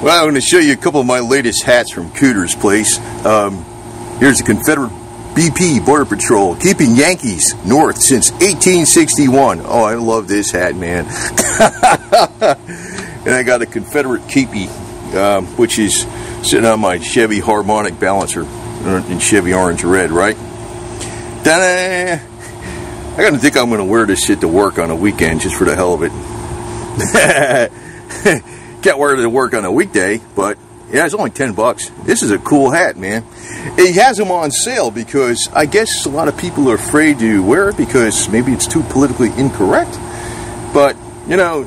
Well, I'm going to show you a couple of my latest hats from Cooter's place. Here's the Confederate BP Border Patrol, keeping Yankees north since 1861. Oh, I love this hat, man. And I got a Confederate keepy, which is sitting on my Chevy harmonic balancer in Chevy orange red, right? Ta-da! I gotta think I'm gonna wear this shit to work on a weekend just for the hell of it. Can't wear it to work on a weekday, but yeah, it's only 10 bucks. This is a cool hat, man. It has them on sale because I guess a lot of people are afraid to wear it because maybe it's too politically incorrect. But, you know,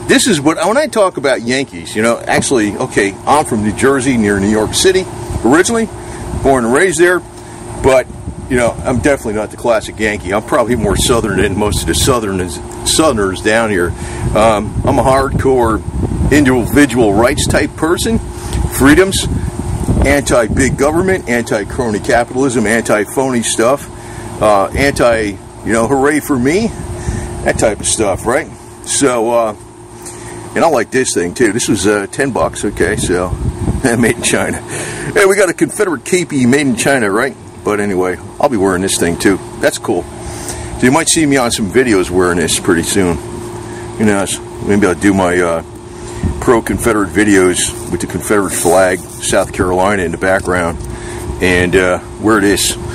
this is what, when I talk about Yankees, you know, actually, okay, I'm from New Jersey, near New York City, originally, born and raised there, but, you know, I'm definitely not the classic Yankee. I'm probably more Southern than most of the Southerners down here. I'm a hardcore individual rights type person, freedoms, anti-big government, anti-crony capitalism, anti-phony stuff, anti, you know, hooray for me, that type of stuff, right? So, and I like this thing too. This was 10 bucks, okay, so made in China. Hey, we got a Confederate keepy made in China, right? But anyway, I'll be wearing this thing too. That's cool. So you might see me on some videos wearing this pretty soon. Who knows? Maybe I'll do my pro-Confederate videos with the Confederate flag, South Carolina in the background, and wear this with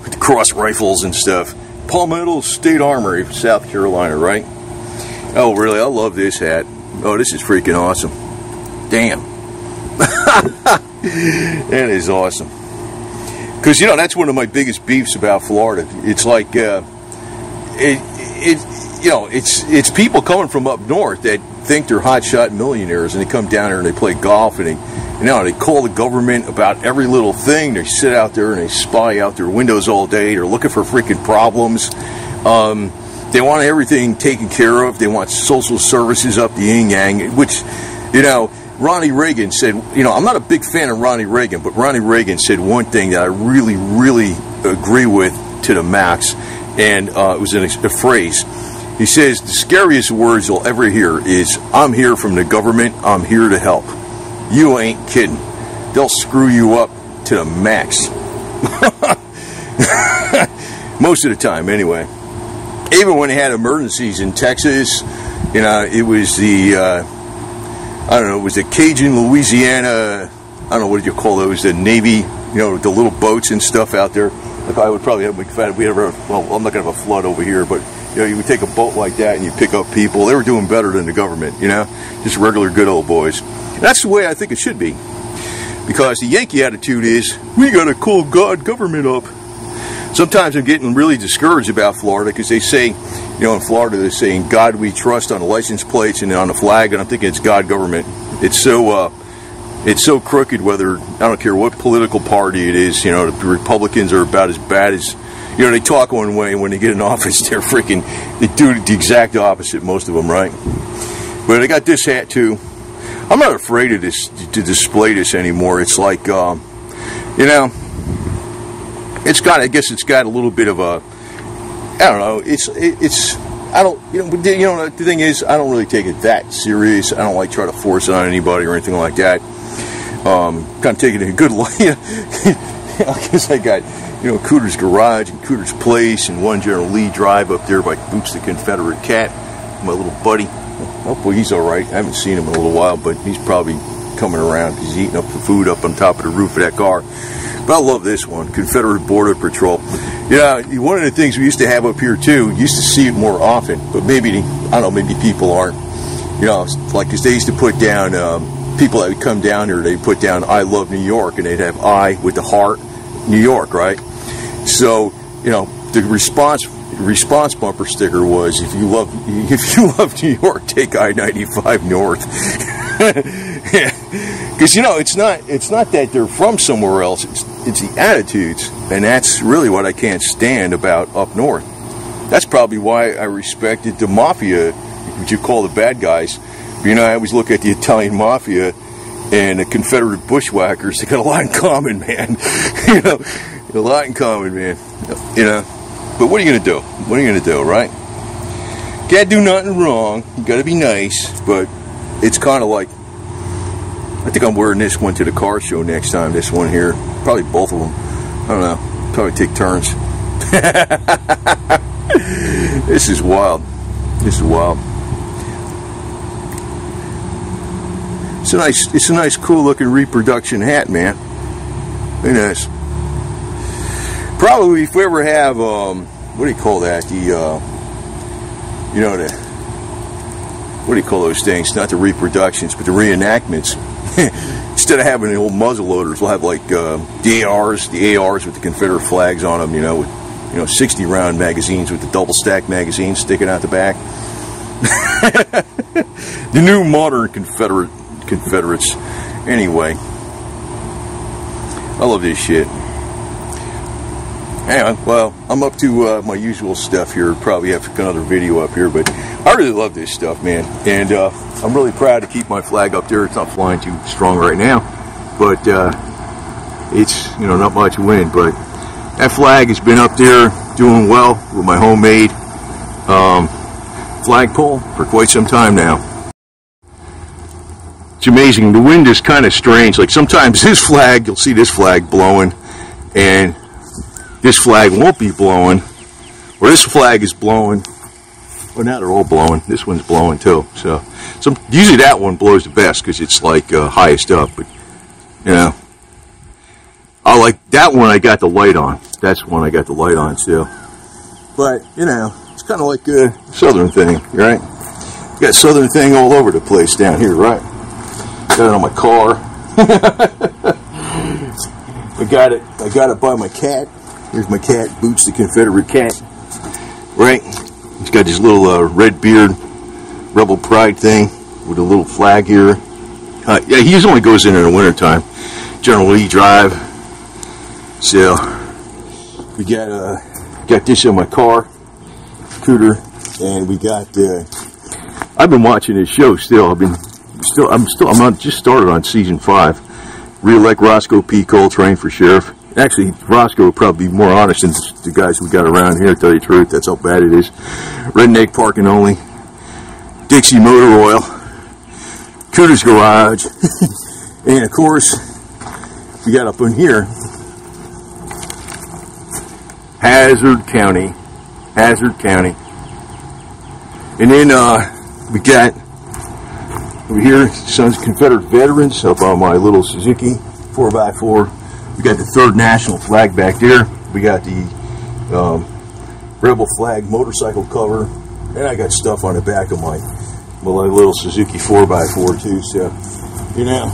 the cross rifles and stuff. Palmetto State Armory, South Carolina, right? Oh, really? I love this hat. Oh, this is freaking awesome. Damn. That is awesome. Because, you know, that's one of my biggest beefs about Florida. It's like, you know, it's people coming from up north that think they're hotshot millionaires, and they come down here and they play golf, and they call the government about every little thing. They sit out there and they spy out their windows all day. They're looking for freaking problems. They want everything taken care of. They want social services up the yin-yang, which, you know, Ronnie Reagan said, you know, I'm not a big fan of Ronnie Reagan, but Ronnie Reagan said one thing that I really, really agree with to the max, and it was a phrase. He says, the scariest words you'll ever hear is, I'm here from the government, I'm here to help. You ain't kidding. They'll screw you up to the max. Most of the time, anyway. Even when they had emergencies in Texas, you know, it was the, I don't know, it was the Cajun, Louisiana, I don't know, what did you call those, the Navy, you know, the little boats and stuff out there. Like I would probably have, if we ever, well, I'm not going to have a flood over here, but, you know, you would take a boat like that and you pick up people. They were doing better than the government, you know, just regular good old boys. And that's the way I think it should be. Because the Yankee attitude is, we got to call God government up. Sometimes I'm getting really discouraged about Florida because they say, you know, in Florida they're saying God we trust on the license plates and on the flag, and I'm thinking it's God government. It's so crooked. Whether, I don't care what political party it is, you know, the Republicans are about as bad as, you know, they talk one way, and when they get in office they're freaking, they do the exact opposite, most of them, right? But I got this hat too. I'm not afraid of this, to display this anymore. It's like, you know, it's got, I guess it's got a little bit of a, I don't know, I don't, you know, the thing is, I don't really take it that serious. I don't like try to force it on anybody or anything like that. Kind of taking it in a good light. I guess I got, you know, Cooter's Garage and Cooter's Place and 1 General Lee Drive up there by Boots the Confederate Cat, my little buddy. Hopefully he's all right. I haven't seen him in a little while, but he's probably coming around because he's eating up the food up on top of the roof of that car. But I love this one, Confederate Border Patrol. Yeah, one of the things we used to have up here too, used to see it more often, but maybe, I don't know, maybe people aren't, you know, like, because they used to put down, people that would come down here, they'd put down, I love New York, and they'd have I with the heart, New York, right? So, you know, the response bumper sticker was, if you love New York, take I-95 north. Because, you know, it's not that they're from somewhere else, it's the attitudes, and that's really what I can't stand about up north. That's probably why I respected the mafia, what you call the bad guys. You know, I always look at the Italian mafia and the Confederate bushwhackers. They got a lot in common, man. You know, a lot in common, man. You know, but what are you gonna do? What are you gonna do, right? Can't do nothing wrong. You gotta be nice, but it's kind of like, I think I'm wearing this one to the car show next time. This one here, probably both of them. I don't know. Probably take turns. This is wild. This is wild. It's a nice, cool looking reproduction hat, man. Very nice. Probably if we ever have, what do you call that? The, you know, the, what do you call those things? Not the reproductions, but the reenactments. Instead of having the old muzzle loaders, we'll have like the ARs with the Confederate flags on them. You know, with 60 round magazines with the double stack magazines sticking out the back. The new modern Confederates. Anyway, I love this shit. Anyway, well, I'm up to my usual stuff here. Probably have another video up here, but I really love this stuff, man. And I'm really proud to keep my flag up there. It's not flying too strong right now, but it's, you know, not much wind. But that flag has been up there doing well with my homemade flagpole for quite some time now. It's amazing. The wind is kind of strange. Like sometimes this flag, you'll see this flag blowing, and this flag won't be blowing, or this flag is blowing. Well, now they're all blowing. This one's blowing too. So usually that one blows the best because it's like highest up. But you know, I like that one. I got the light on. That's one I got the light on too. But you know, it's kind of like a southern thing, right? You got southern thing all over the place down here, right? Got it on my car. I got it by my cat. Here's my cat, Boots the Confederate cat. Right? He's got this little red beard, rebel pride thing with a little flag here. Yeah, he only goes in the wintertime. General Lee Drive. So we got this in my car, COOTER, and we got. I've been watching this show still. I'm not just started on season 5. Re-elect Roscoe P. Coltrane for sheriff. Actually, Roscoe would probably be more honest than the guys we got around here, to tell you the truth. That's how bad it is. Redneck parking only. Dixie Motor Oil. COOTER's Garage. And of course, we got up in here, Hazard County. And then we got over here, Sons of Confederate Veterans, up on my little Suzuki 4x4. We got the 3rd National flag back there. We got the Rebel flag motorcycle cover. And I got stuff on the back of my little Suzuki 4x4 too. So, you know.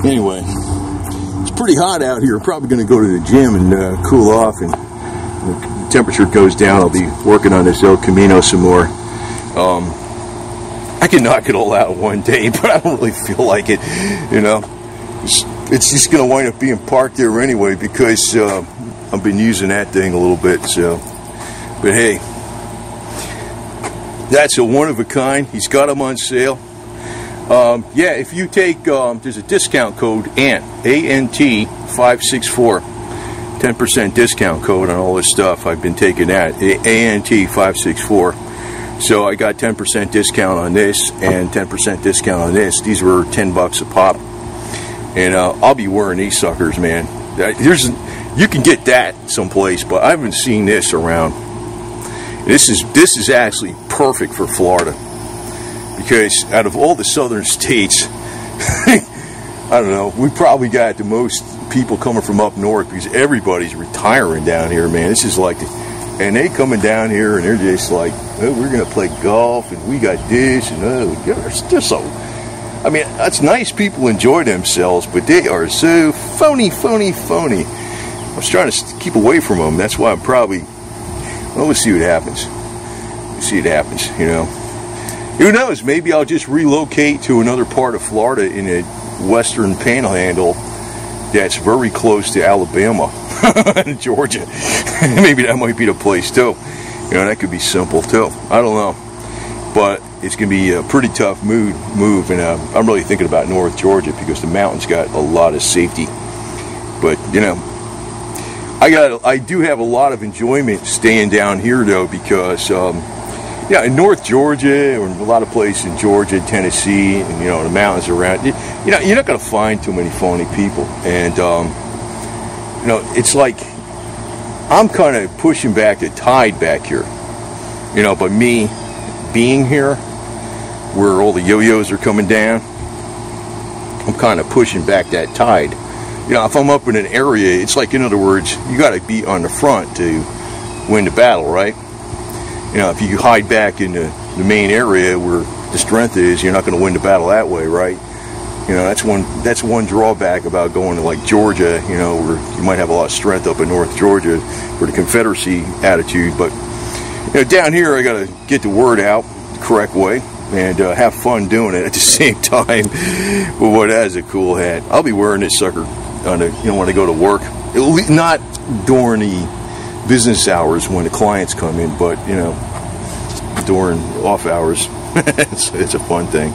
Anyway, it's pretty hot out here. I'm probably going to go to the gym and cool off. And when the temperature goes down, I'll be working on this El Camino some more. I can knock it all out in one day, but I don't really feel like it, you know. It's just going to wind up being parked there anyway because I've been using that thing a little bit. So, but hey, that's a one of a kind. He's got them on sale. Yeah, if you take, there's a discount code ANT, A-N-T 564, 10% discount code on all this stuff. I've been taking that, ANT 564. So I got 10% discount on this and 10% discount on this. These were $10 a pop. And I'll be wearing these suckers, man. You can get that someplace, but I haven't seen this around. This is actually perfect for Florida because out of all the southern states, I don't know, we probably got the most people coming from up north because everybody's retiring down here, man. This is like, and they coming down here and they're just like, oh, we're gonna play golf and we got this and they're so. I mean, that's nice. People enjoy themselves, but they are so phony. I was trying to keep away from them. That's why I'm probably. Well, let's see what happens. You know. Who knows? Maybe I'll just relocate to another part of Florida in the western panhandle that's very close to Alabama and Georgia. Maybe that might be the place too. You know, that could be simple too. I don't know. But it's going to be a pretty tough move, and I'm really thinking about North Georgia because the mountains got a lot of safety. But, you know, I do have a lot of enjoyment staying down here, though, because Yeah, in North Georgia, or a lot of places in Georgia, Tennessee, and the mountains around. You're not going to find too many phony people, and it's like I'm kind of pushing back the tide back here. By me being here, where all the yo-yos are coming down, I'm kind of pushing back that tide. If I'm up in an area, it's like, in other words, you got to be on the front to win the battle, right? If you hide back in the main area where the strength is, you're not going to win the battle that way, right? That's one drawback about going to like Georgia, where you might have a lot of strength up in North Georgia for the Confederacy attitude. But down here, I got to get the word out the correct way and have fun doing it at the same time. But what is a cool hat? I'll be wearing this sucker on when I go to work. Not during the business hours when the clients come in, but during off hours. It's a fun thing.